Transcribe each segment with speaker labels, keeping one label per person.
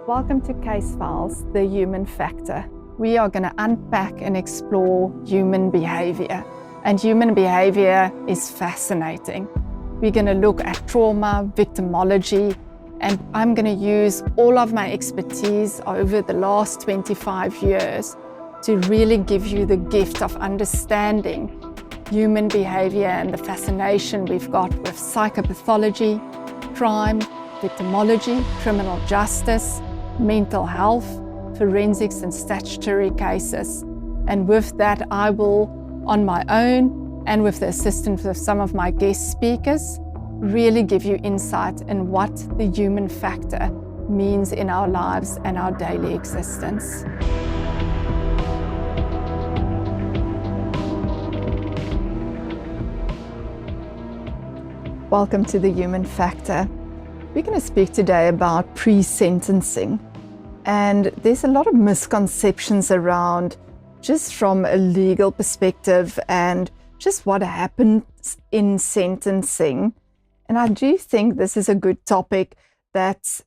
Speaker 1: Welcome to Case Files, the human factor. We are going to unpack and explore human behavior. And human behavior is fascinating. We're going to look at trauma, victimology, and I'm going to use all of my expertise over the last 25 years to really give you the gift of understanding human behavior and the fascination we've got with psychopathology, crime, victimology, criminal justice, mental health, forensics and statutory cases. And with that, I will, on my own and with the assistance of some of my guest speakers, really give you insight in what the human factor means in our lives and our daily existence. Welcome to the human factor. We're going to speak today about pre-sentencing, and there's a lot of misconceptions around just from a legal perspective and just what happens in sentencing. And I do think this is a good topic that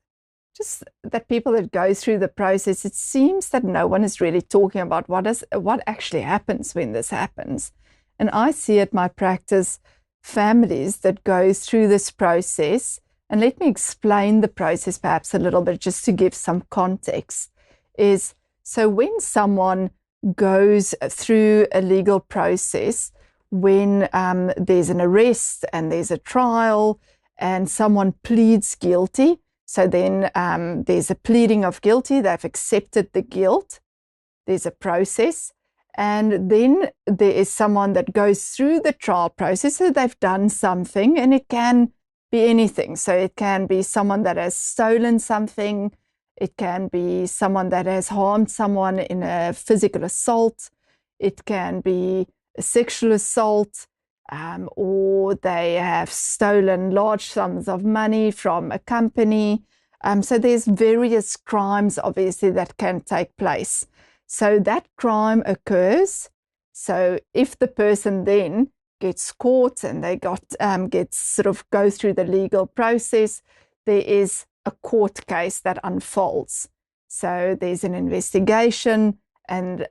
Speaker 1: people that go through the process, it seems that no one is really talking about what actually happens when this happens. And I see at my practice families that go through this process. And let me explain the process perhaps a little bit just to give some context. So when someone goes through a legal process, when there's an arrest and there's a trial and someone pleads guilty, so then there's a pleading of guilty, they've accepted the guilt, there's a process, and then there is someone that goes through the trial process, so they've done something, and it can be anything. So it can be someone that has stolen something, it can be someone that has harmed someone in a physical assault, it can be a sexual assault, or they have stolen large sums of money from a company. So there's various crimes, obviously, that can take place. So that crime occurs. So if the person then gets caught and they go through the legal process, there is a court case that unfolds. So there's an investigation, and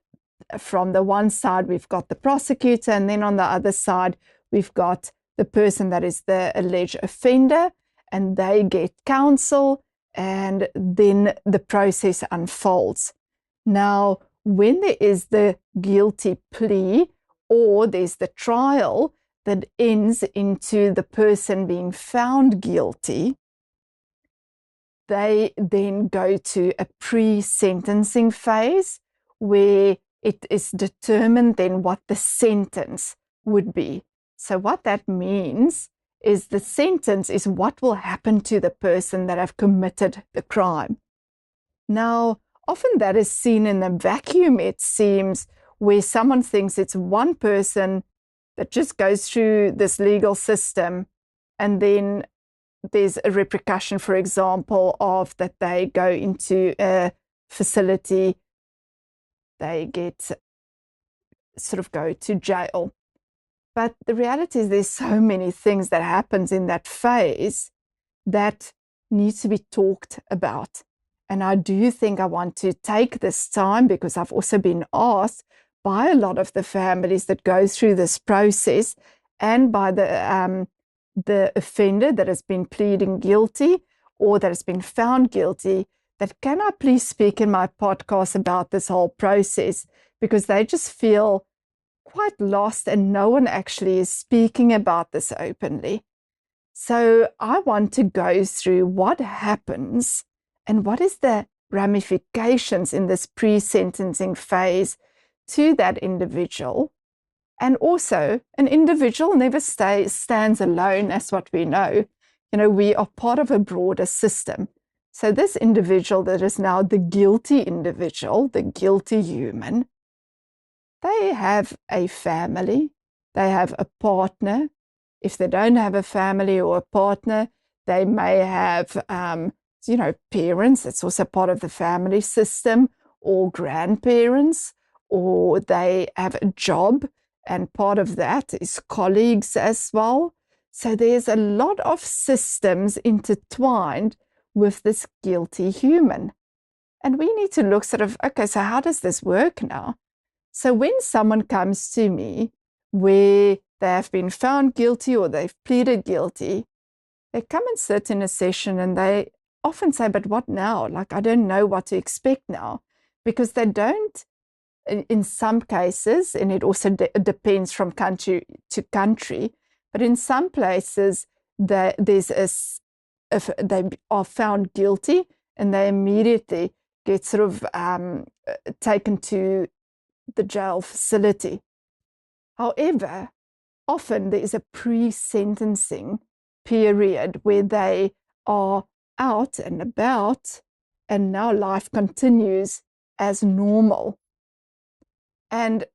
Speaker 1: from the one side we've got the prosecutor, and then on the other side we've got the person that is the alleged offender, and they get counsel, and then the process unfolds. Now, when there is the guilty plea, or there's the trial that ends into the person being found guilty, they then go to a pre-sentencing phase where it is determined then what the sentence would be. So what that means is the sentence is what will happen to the person that have committed the crime. Now, often that is seen in a vacuum, it seems, where someone thinks it's one person that just goes through this legal system, and then there's a repercussion, for example, of that they go into a facility, they go to jail. But the reality is there's so many things that happens in that phase that need to be talked about. And I do think I want to take this time, because I've also been asked by a lot of the families that go through this process, and by the offender that has been pleading guilty or that has been found guilty, that can I please speak in my podcast about this whole process, because they just feel quite lost and no one actually is speaking about this openly. So I want to go through what happens and what is the ramifications in this pre-sentencing phase to that individual. And also, an individual never stands alone, as what we know. We are part of a broader system. So this individual that is now the guilty individual, the guilty human, they have a family, they have a partner. If they don't have a family or a partner, they may have parents, it's also part of the family system, or grandparents, or they have a job, and part of that is colleagues as well. So there's a lot of systems intertwined with this guilty human. And we need to look sort of, okay, so how does this work now? So when someone comes to me where they have been found guilty or they've pleaded guilty, they come and sit in a session and they often say, but what now? Like, I don't know what to expect now, because they don't, in some cases, and it also depends from country to country, but in some places they are found guilty and they immediately get sort of taken to the jail facility. However, often there is a pre-sentencing period where they are out and about, and now life continues as normal. But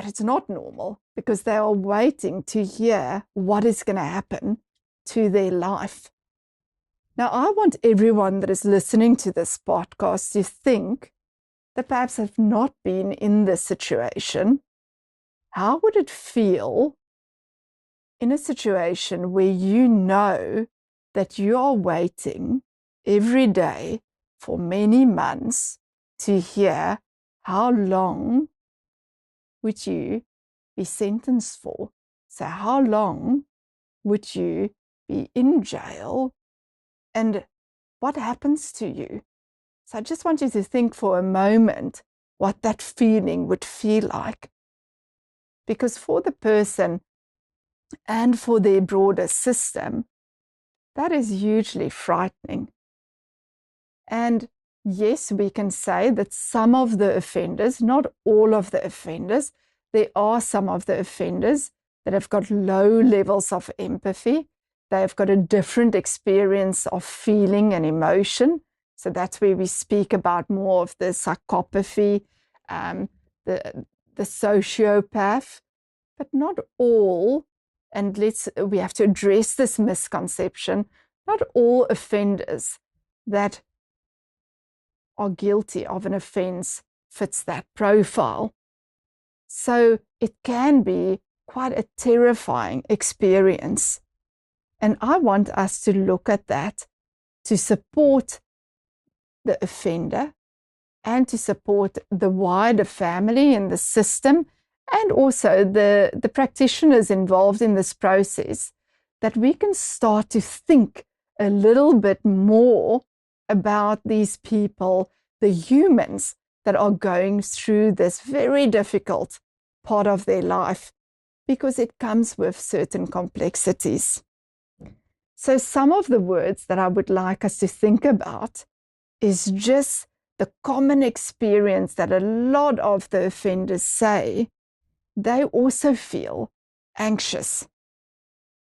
Speaker 1: it's not normal, because they are waiting to hear what is going to happen to their life. Now, I want everyone that is listening to this podcast to think that perhaps have not been in this situation. How would it feel in a situation where you know that you are waiting every day for many months to hear how long would you be sentenced for? So how long would you be in jail, and what happens to you? So I just want you to think for a moment what that feeling would feel like. Because for the person and for their broader system, that is hugely frightening. And yes, we can say that some of the offenders, not all of the offenders, there are some of the offenders that have got low levels of empathy. They've got a different experience of feeling and emotion. So that's where we speak about more of the psychopathy, the sociopath, but not all. And we have to address this misconception. Not all offenders that are guilty of an offense fits that profile. So it can be quite a terrifying experience. And I want us to look at that to support the offender and to support the wider family and the system, and also the practitioners involved in this process, that we can start to think a little bit more about these people, the humans that are going through this very difficult part of their life, because it comes with certain complexities. So some of the words that I would like us to think about is just the common experience that a lot of the offenders say. They also feel anxious.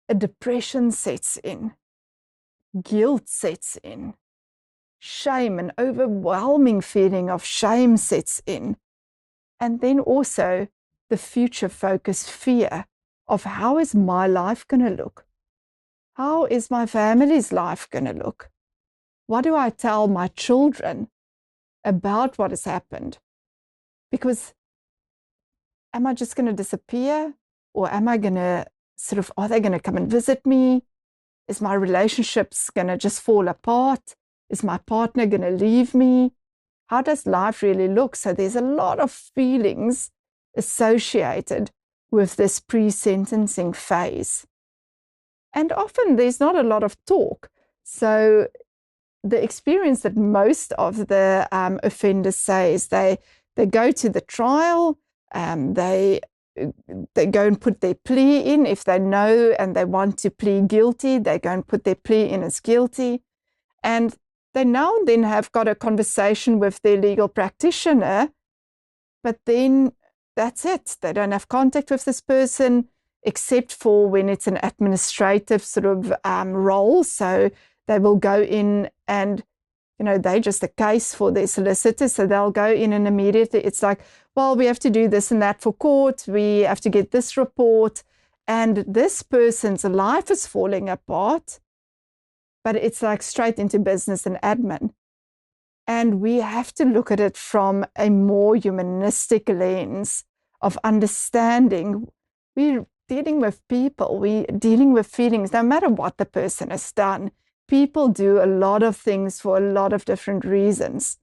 Speaker 1: A depression sets in. Guilt sets in. Shame, an overwhelming feeling of shame sets in. And then also the future-focused fear of, how is my life going to look? How is my family's life going to look? What do I tell my children about what has happened? Because am I just going to disappear? Or am I going to are they going to come and visit me? Is my relationships going to just fall apart? Is my partner going to leave me? How does life really look? So there's a lot of feelings associated with this pre-sentencing phase. And often there's not a lot of talk. So the experience that most of the offenders say is they go to the trial, they go and put their plea in. If they know and they want to plead guilty, they go and put their plea in as guilty. And they now and then have got a conversation with their legal practitioner, but then that's it. They don't have contact with this person, except for when it's an administrative role. So they will go in and, they're just a case for their solicitor. So they'll go in and immediately it's like, well, we have to do this and that for court. We have to get this report. And this person's life is falling apart. But it's like straight into business and admin. And we have to look at it from a more humanistic lens of understanding. We're dealing with people, we're dealing with feelings, no matter what the person has done. People do a lot of things for a lot of different reasons.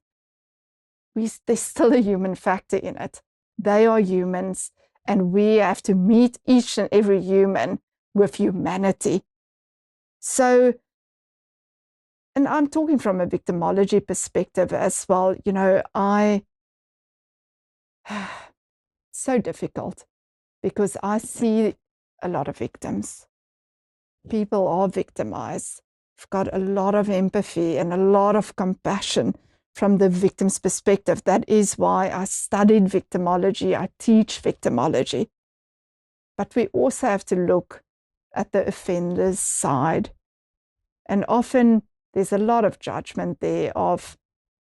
Speaker 1: there's still a human factor in it. They are humans, and we have to meet each and every human with humanity. So, and I'm talking from a victimology perspective as well, so difficult because I see a lot of victims. People are victimized. I've got a lot of empathy and a lot of compassion from the victim's perspective. That is why I studied victimology. I teach victimology. But we also have to look at the offender's side. And often there's a lot of judgment there of,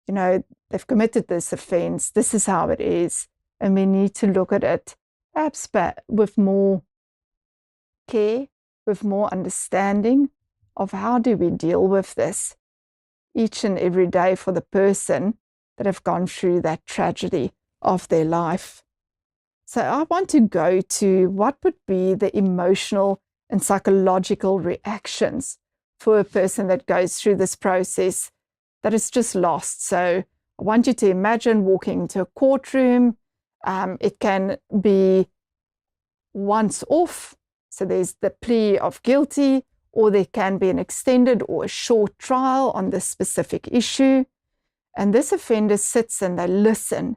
Speaker 1: they've committed this offense. This is how it is. And we need to look at it perhaps with more care, with more understanding of how do we deal with this each and every day for the person that have gone through that tragedy of their life. So I want to go to what would be the emotional and psychological reactions for a person that goes through this process that is just lost. So I want you to imagine walking into a courtroom. It can be once off, so there's the plea of guilty, or there can be an extended or a short trial on this specific issue. And this offender sits and they listen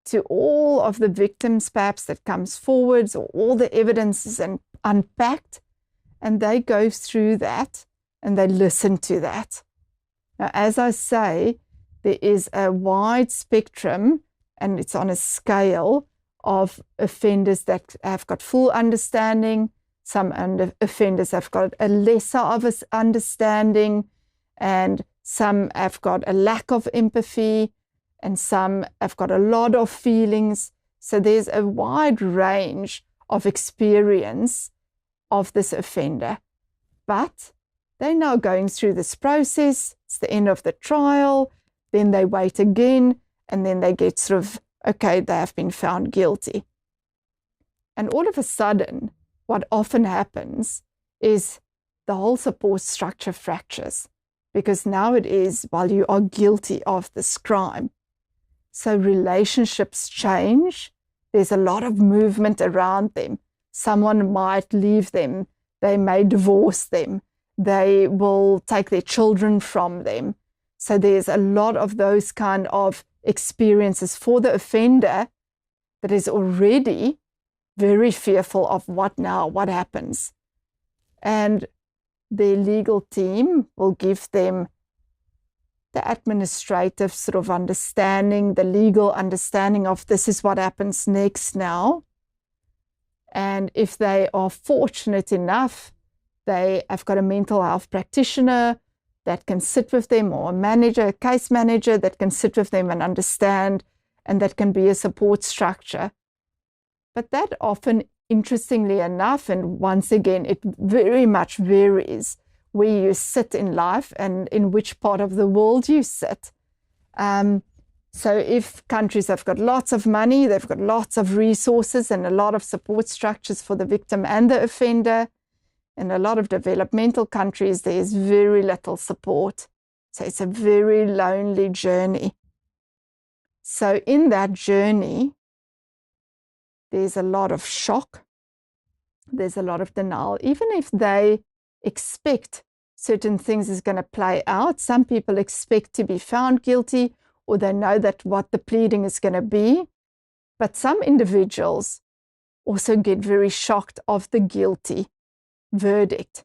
Speaker 1: to all of the victims perhaps that comes forwards, or all the evidence is unpacked, and they go through that and they listen to that. Now, as I say, there is a wide spectrum, and it's on a scale of offenders that have got full understanding. Some offenders have got a lesser of an understanding, and some have got a lack of empathy, and some have got a lot of feelings. So there's a wide range of experience of this offender. But they're now going through this process. It's the end of the trial. Then they wait again, and then they get sort of, okay, they have been found guilty. And all of a sudden, what often happens is the whole support structure fractures, because now it is, well, you are guilty of this crime. So relationships change. There's a lot of movement around them. Someone might leave them. They may divorce them. They will take their children from them. So there's a lot of those kind of experiences for the offender that is already very fearful of what now, what happens. And their legal team will give them the administrative sort of understanding, the legal understanding of this is what happens next now. And if they are fortunate enough, they have got a mental health practitioner that can sit with them, or a manager, a case manager that can sit with them and understand, and that can be a support structure. But that often, interestingly enough, and once again, it very much varies where you sit in life and in which part of the world you sit. So if countries have got lots of money, they've got lots of resources and a lot of support structures for the victim and the offender. In a lot of developmental countries, there's very little support. So it's a very lonely journey. So in that journey, there's a lot of shock. There's a lot of denial. Even if they expect certain things is going to play out, some people expect to be found guilty, or they know that what the pleading is going to be. But some individuals also get very shocked of the guilty verdict.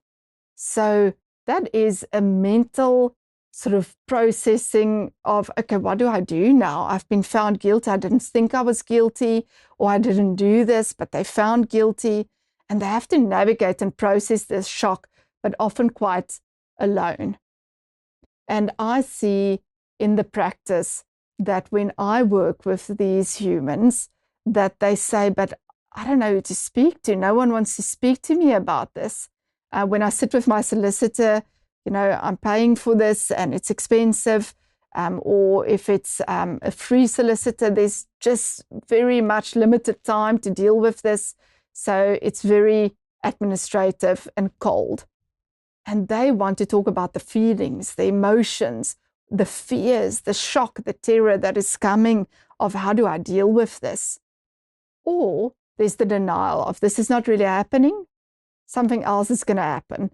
Speaker 1: So that is a mental sort of processing of, okay, what do I do now? I've been found guilty. I didn't think I was guilty, or I didn't do this, but they found guilty. And they have to navigate and process this shock, but often quite alone. And I see in the practice that when I work with these humans, that they say, but I don't know who to speak to. No one wants to speak to me about this. When I sit with my solicitor, I'm paying for this and it's expensive. Or if it's a free solicitor, there's just very much limited time to deal with this. So it's very administrative and cold. And they want to talk about the feelings, the emotions, the fears, the shock, the terror that is coming of how do I deal with this? Or there's the denial of this is not really happening. Something else is going to happen.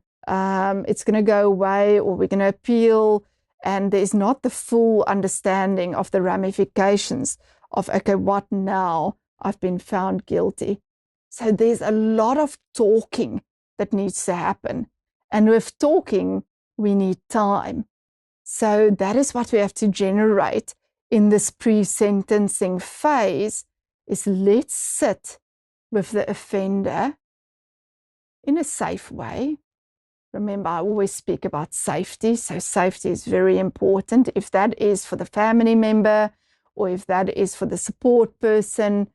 Speaker 1: It's going to go away, or we're going to appeal. And there's not the full understanding of the ramifications of, okay, what now? I've been found guilty. So there's a lot of talking that needs to happen. And with talking, we need time. So that is what we have to generate in this pre-sentencing phase, is let's sit with the offender in a safe way. Remember, I always speak about safety. So safety is very important. If that is for the family member, or if that is for the support person,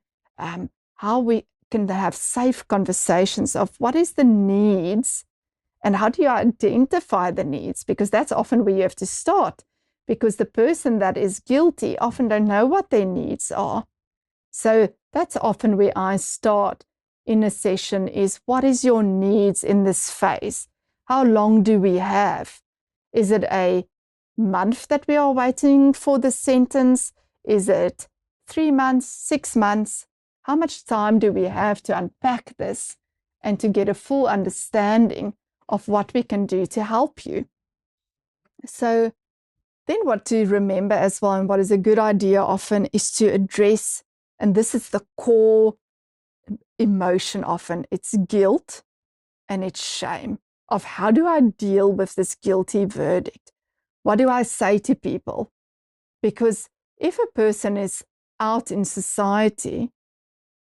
Speaker 1: how we can have safe conversations of what is the needs and how do you identify the needs? Because that's often where you have to start, because the person that is guilty often don't know what their needs are. So that's often where I start in a session, is what is your needs in this phase? How long do we have? Is it a month that we are waiting for the sentence? Is it 3 months, 6 months? How much time do we have to unpack this and to get a full understanding of what we can do to help you? So then what to remember as well, and what is a good idea often, is to address, and this is the core emotion often, it's guilt and it's shame, of how do I deal with this guilty verdict? What do I say to people? Because if a person is out in society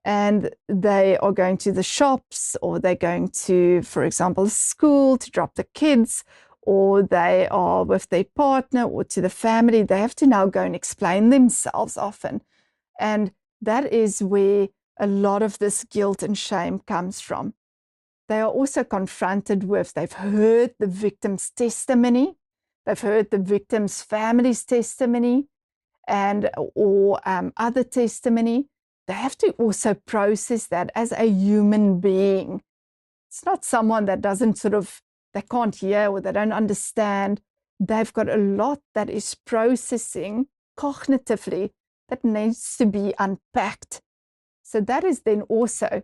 Speaker 1: and they are going to the shops, or they're going to, for example, school to drop the kids, or they are with their partner or to the family, they have to now go and explain themselves often. And that is where a lot of this guilt and shame comes from. They are also confronted with, they've heard the victim's testimony, they've heard the victim's family's testimony, and or other testimony. They have to also process that as a human being. It's not someone that doesn't they can't hear or they don't understand. They've got a lot that is processing cognitively that needs to be unpacked. So that is then also,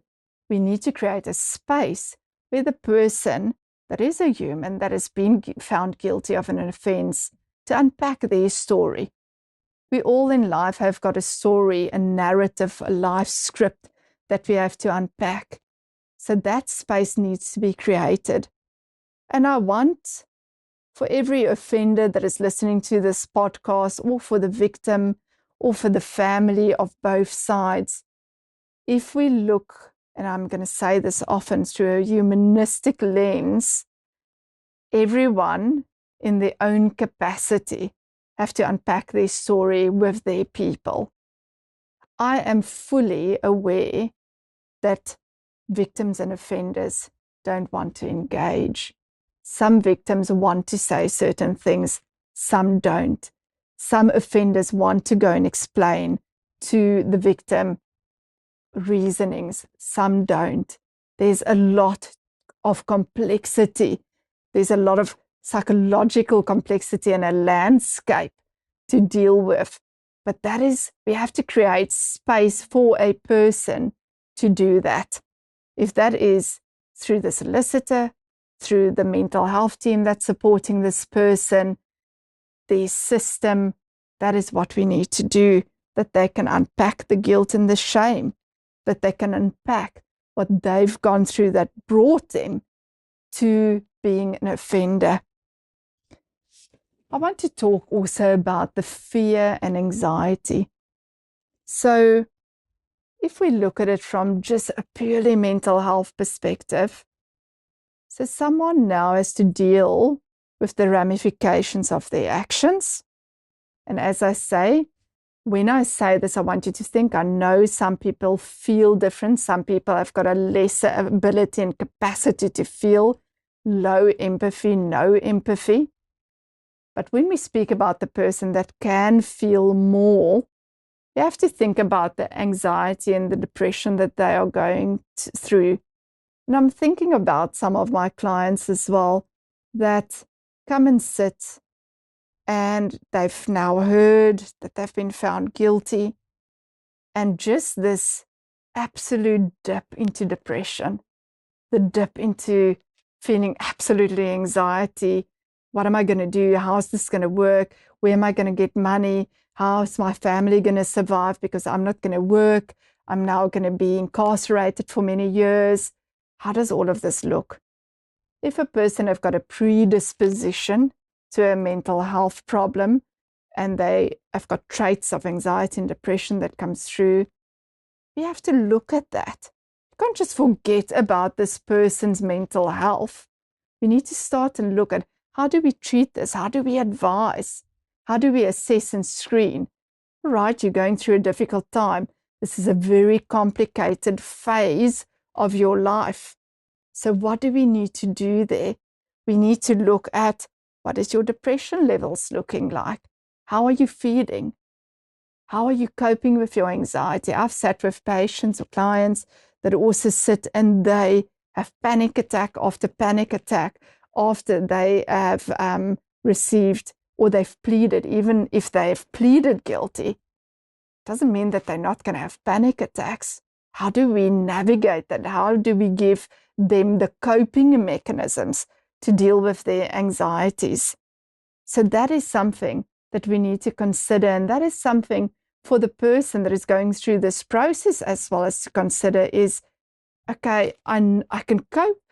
Speaker 1: we need to create a space where the person that is a human that has been found guilty of an offense to unpack their story. We all in life have got a story, a narrative, a life script that we have to unpack. So that space needs to be created. And I want for every offender that is listening to this podcast, or for the victim, or for the family of both sides, if we look, and I'm going to say this often, through a humanistic lens, everyone in their own capacity have to unpack their story with their people. I am fully aware that victims and offenders don't want to engage. Some victims want to say certain things, some don't. Some offenders want to go and explain to the victim reasonings, some don't. There's a lot of complexity. There's a lot of psychological complexity and a landscape to deal with. But that is, we have to create space for a person to do that. If that is through the solicitor, through the mental health team that's supporting this person, the system, that is what we need to do, that they can unpack the guilt and the shame, that they can unpack what they've gone through that brought them to being an offender. I want to talk also about the fear and anxiety. So if we look at it from just a purely mental health perspective, so someone now has to deal with the ramifications of their actions. And as I say, when I say this, I want you to think, I know some people feel different. Some people have got a lesser ability and capacity to feel, low empathy, no empathy. But when we speak about the person that can feel more, you have to think about the anxiety and the depression that they are going through. And I'm thinking about some of my clients as well that come and sit and they've now heard that they've been found guilty, and just this absolute dip into depression, the dip into feeling absolutely anxiety. What am I going to do? How's this going to work? Where am I going to get money? How's my family going to survive because I'm not going to work? I'm now going to be incarcerated for many years. How does all of this look? If a person have got a predisposition to a mental health problem and they have got traits of anxiety and depression that comes through, we have to look at that. You can't just forget about this person's mental health. We need to start and look at, how do we treat this? How do we advise? How do we assess and screen? Right, you're going through a difficult time. This is a very complicated phase of your life. So what do we need to do there? We need to look at, what is your depression levels looking like? How are you feeling? How are you coping with your anxiety? I've sat with patients or clients that also sit and they have panic attack after panic attack after they have received, or they've pleaded. Even if they have pleaded guilty, doesn't mean that they're not going to have panic attacks. How do we navigate that? How do we give them the coping mechanisms to deal with their anxieties? So that is something that we need to consider, and that is something for the person that is going through this process as well as to consider is, okay, I can cope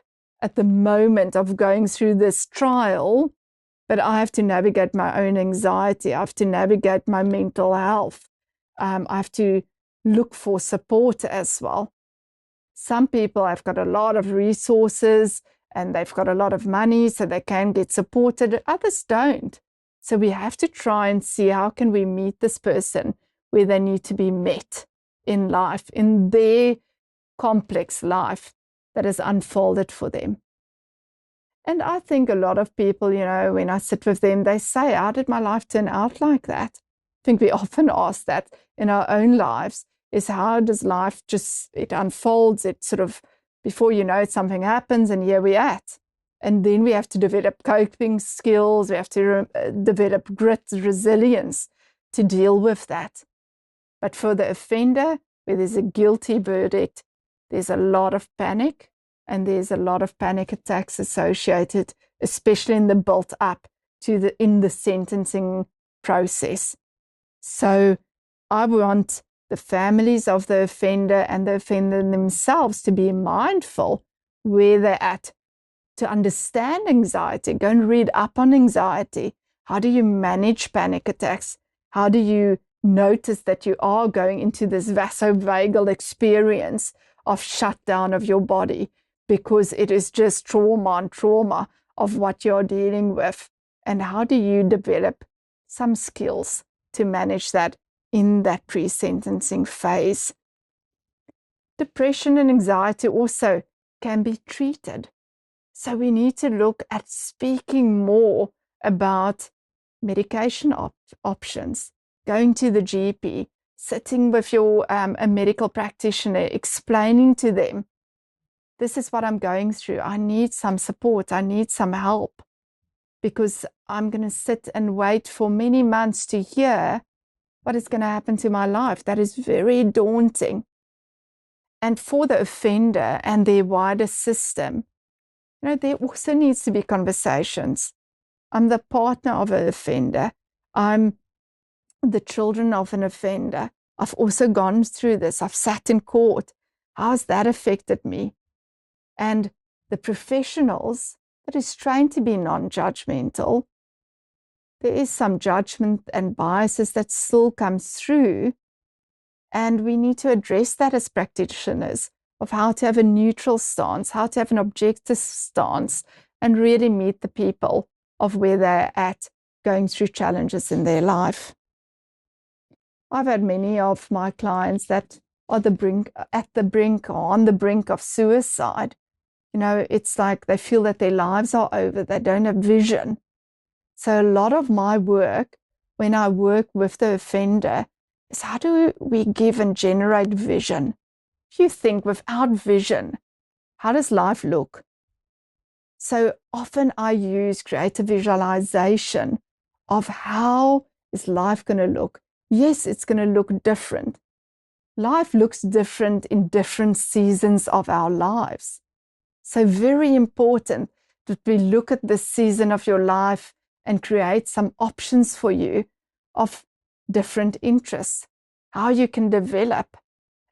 Speaker 1: at the moment of going through this trial, but I have to navigate my own anxiety. I have to navigate my mental health. I have to look for support as well. Some people have got a lot of resources and they've got a lot of money, so they can get supported. Others don't. So we have to try and see, how can we meet this person where they need to be met in life, in their complex life that has unfolded for them. And I think a lot of people, when I sit with them, they say, how did my life turn out like that? I think we often ask that in our own lives, is how does life it unfolds, it sort of, before you know it, something happens and here we're at. And then we have to develop coping skills, we have to develop grit, resilience to deal with that. But for the offender, where there's a guilty verdict, there's a lot of panic, and there's a lot of panic attacks associated, especially in the build up to in the sentencing process. So I want the families of the offender and the offender themselves to be mindful where they're at, to understand anxiety. Go and read up on anxiety. How do you manage panic attacks? How do you notice that you are going into this vasovagal experience of shutdown of your body, because it is just trauma on trauma of what you're dealing with? And how do you develop some skills to manage that in that pre-sentencing phase? Depression and anxiety also can be treated. So we need to look at speaking more about medication options, going to the GP, sitting with your a medical practitioner, explaining to them, this is what I'm going through. I need some support. I need some help, because I'm going to sit and wait for many months to hear what is going to happen to my life. That is very daunting. And for the offender and their wider system, there also needs to be conversations. I'm the partner of an offender. I'm the children of an offender. I've also gone through this. I've sat in court. How has that affected me? And the professionals that is trained to be non-judgmental, there is some judgment and biases that still comes through. And we need to address that as practitioners, of how to have a neutral stance, how to have an objective stance, and really meet the people of where they're at, going through challenges in their life. I've had many of my clients that are on the brink of suicide. It's like they feel that their lives are over, they don't have vision. So a lot of my work, when I work with the offender, is how do we give and generate vision? If you think, without vision, how does life look? So often I use creative visualization of how is life going to look. Yes, it's going to look different. Life looks different in different seasons of our lives. So very important that we look at this season of your life and create some options for you of different interests, how you can develop.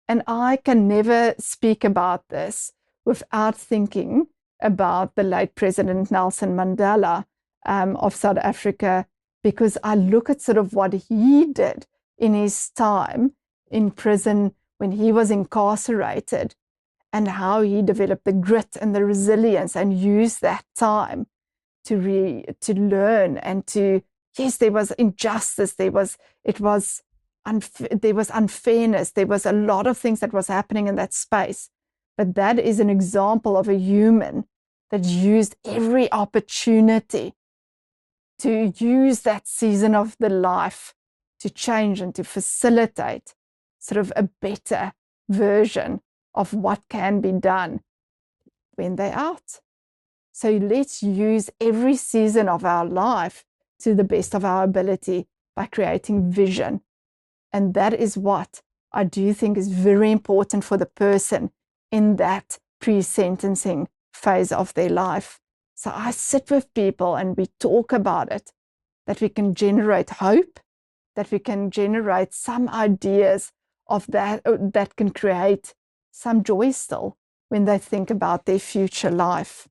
Speaker 1: And I can never speak about this without thinking about the late President Nelson Mandela of South Africa, because I look at sort of what he did in his time in prison when he was incarcerated, and how he developed the grit and the resilience and used that time to learn and to, yes, there was injustice, there was unfairness, there was a lot of things that was happening in that space. But that is an example of a human that used every opportunity to use that season of the life to change and to facilitate sort of a better version of what can be done when they're out. So let's use every season of our life to the best of our ability by creating vision. And that is what I do think is very important for the person in that pre-sentencing phase of their life. So I sit with people and we talk about it, that we can generate hope, that we can generate some ideas of that can create some joy still when they think about their future life.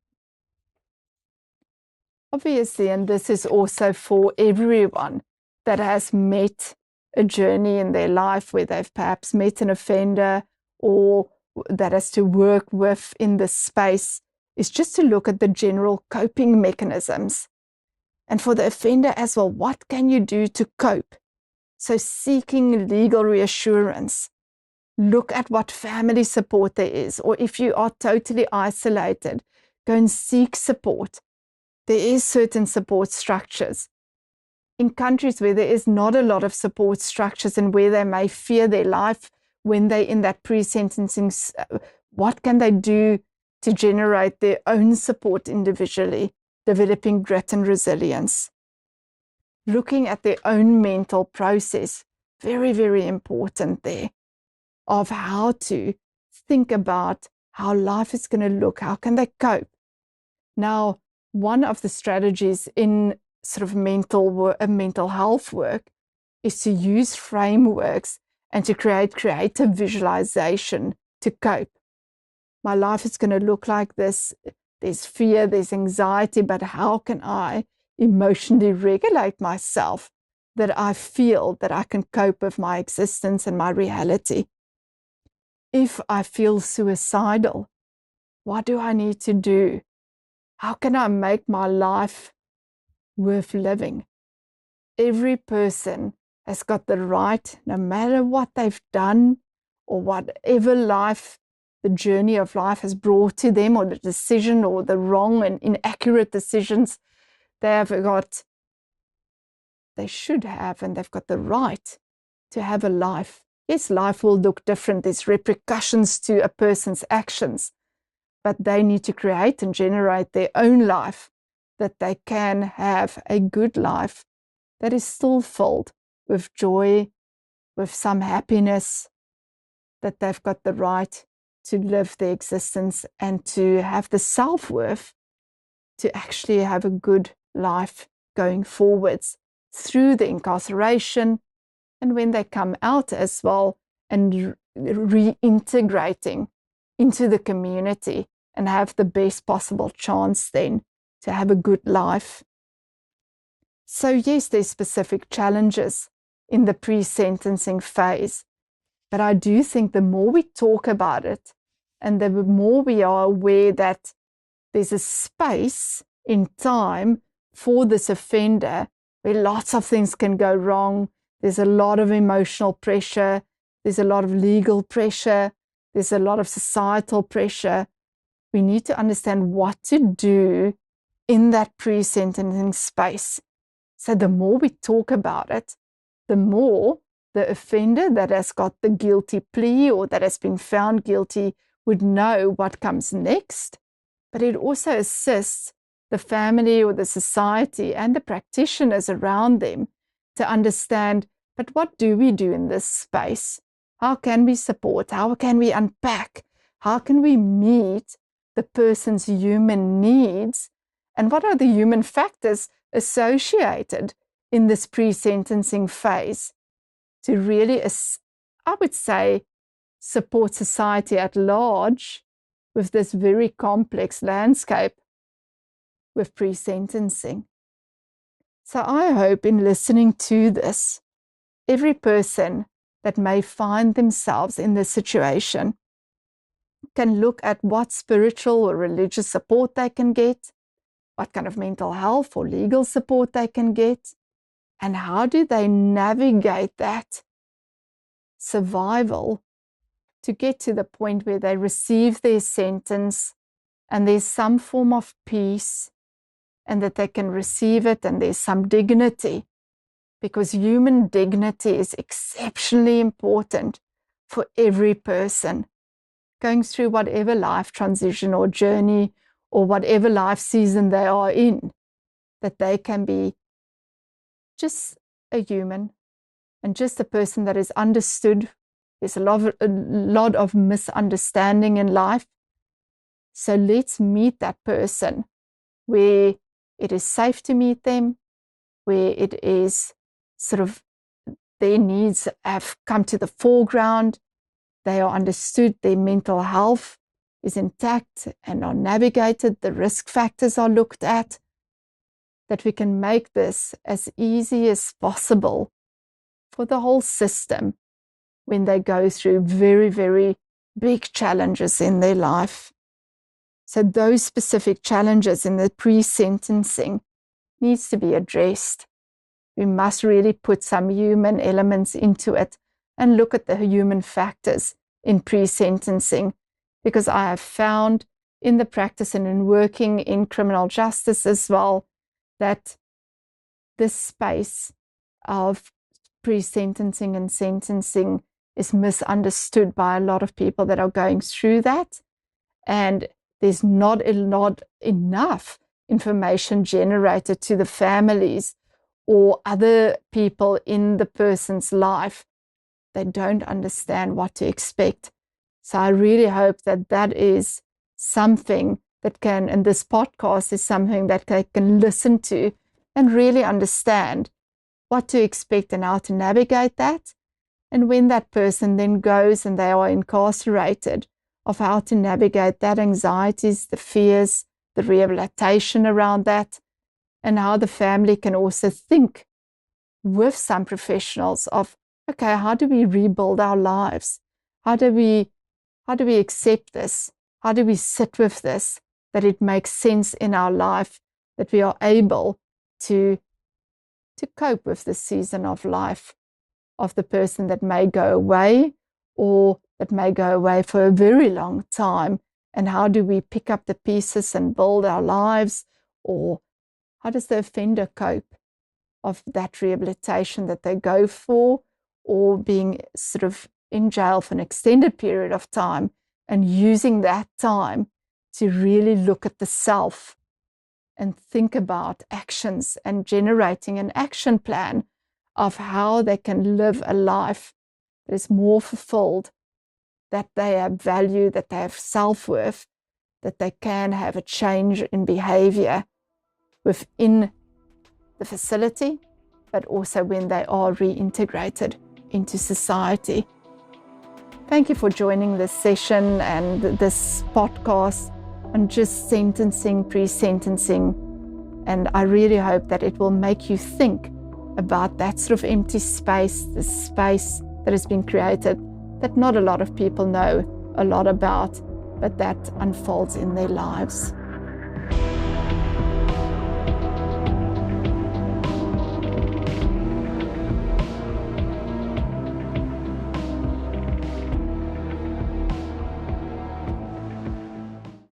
Speaker 1: Obviously, and this is also for everyone that has met a journey in their life where they've perhaps met an offender or that has to work with in this space, is just to look at the general coping mechanisms. And for the offender as well, what can you do to cope? So seeking legal reassurance. Look at what family support there is, or if you are totally isolated, go and seek support. There is certain support structures. In countries where there is not a lot of support structures and where they may fear their life when they're in that pre-sentencing, what can they do to generate their own support individually, developing grit and resilience? Looking at their own mental process, very, very important there, of how to think about how life is going to look, how can they cope. Now, one of the strategies in sort of mental health work is to use frameworks and to create creative visualization to cope. My life is going to look like this. There's fear, there's anxiety, but how can I emotionally regulate myself that I feel that I can cope with my existence and my reality? If I feel suicidal, what do I need to do? How can I make my life worth living? Every person has got the right, no matter what they've done or whatever life, the journey of life has brought to them, or the decision or the wrong and inaccurate decisions they should have, and they've got the right to have a life. Yes, life will look different. There's repercussions to a person's actions, but they need to create and generate their own life, that they can have a good life that is still filled with joy, with some happiness, that they've got the right to live their existence and to have the self-worth to actually have a good life going forwards through the incarceration, and when they come out as well, and reintegrating into the community and have the best possible chance then to have a good life. So yes, there's specific challenges in the pre-sentencing phase, but I do think the more we talk about it and the more we are aware that there's a space in time for this offender where lots of things can go wrong. There's a lot of emotional pressure. There's a lot of legal pressure. There's a lot of societal pressure. We need to understand what to do in that pre-sentencing space. So the more we talk about it, the more the offender that has got the guilty plea or that has been found guilty would know what comes next. But it also assists the family or the society and the practitioners around them to understand, but what do we do in this space? How can we support? How can we unpack? How can we meet the person's human needs? And what are the human factors associated in this pre-sentencing phase to really, I would say, support society at large with this very complex landscape with pre-sentencing. So I hope in listening to this, every person that may find themselves in this situation can look at what spiritual or religious support they can get, what kind of mental health or legal support they can get, and how do they navigate that survival to get to the point where they receive their sentence and there's some form of peace and that they can receive it and there's some dignity, because human dignity is exceptionally important for every person going through whatever life transition or journey or whatever life season they are in, that they can be just a human and just a person that is understood. There's a lot of misunderstanding in life. So let's meet that person where it is safe to meet them, where it is sort of their needs have come to the foreground, they are understood, their mental health is intact and are navigated, the risk factors are looked at, that we can make this as easy as possible for the whole system when they go through very, very big challenges in their life. So those specific challenges in the pre-sentencing needs to be addressed. We must really put some human elements into it and look at the human factors in pre-sentencing, because I have found in the practice and in working in criminal justice as well, that this space of pre-sentencing and sentencing is misunderstood by a lot of people that are going through that. And there's not enough information generated to the families or other people in the person's life. They don't understand what to expect. So I really hope that that is something that can, and this podcast is something that they can listen to and really understand what to expect and how to navigate that. And when that person then goes and they are incarcerated, of how to navigate that anxieties, the fears, the rehabilitation around that, and how the family can also think with some professionals of, okay, how do we rebuild our lives? How do we accept this? How do we sit with this, that it makes sense in our life, that we are able to cope with the season of life of the person that may go away or that may go away for a very long time, and how do we pick up the pieces and build our lives? Or how does the offender cope of that rehabilitation that they go for, or being sort of in jail for an extended period of time and using that time to really look at the self and think about actions and generating an action plan of how they can live a life that is more fulfilled, that they have value, that they have self-worth, that they can have a change in behavior within the facility, but also when they are reintegrated into society. Thank you for joining this session and this podcast on just sentencing, pre-sentencing. And I really hope that it will make you think about that sort of empty space, the space that has been created that not a lot of people know a lot about, but that unfolds in their lives.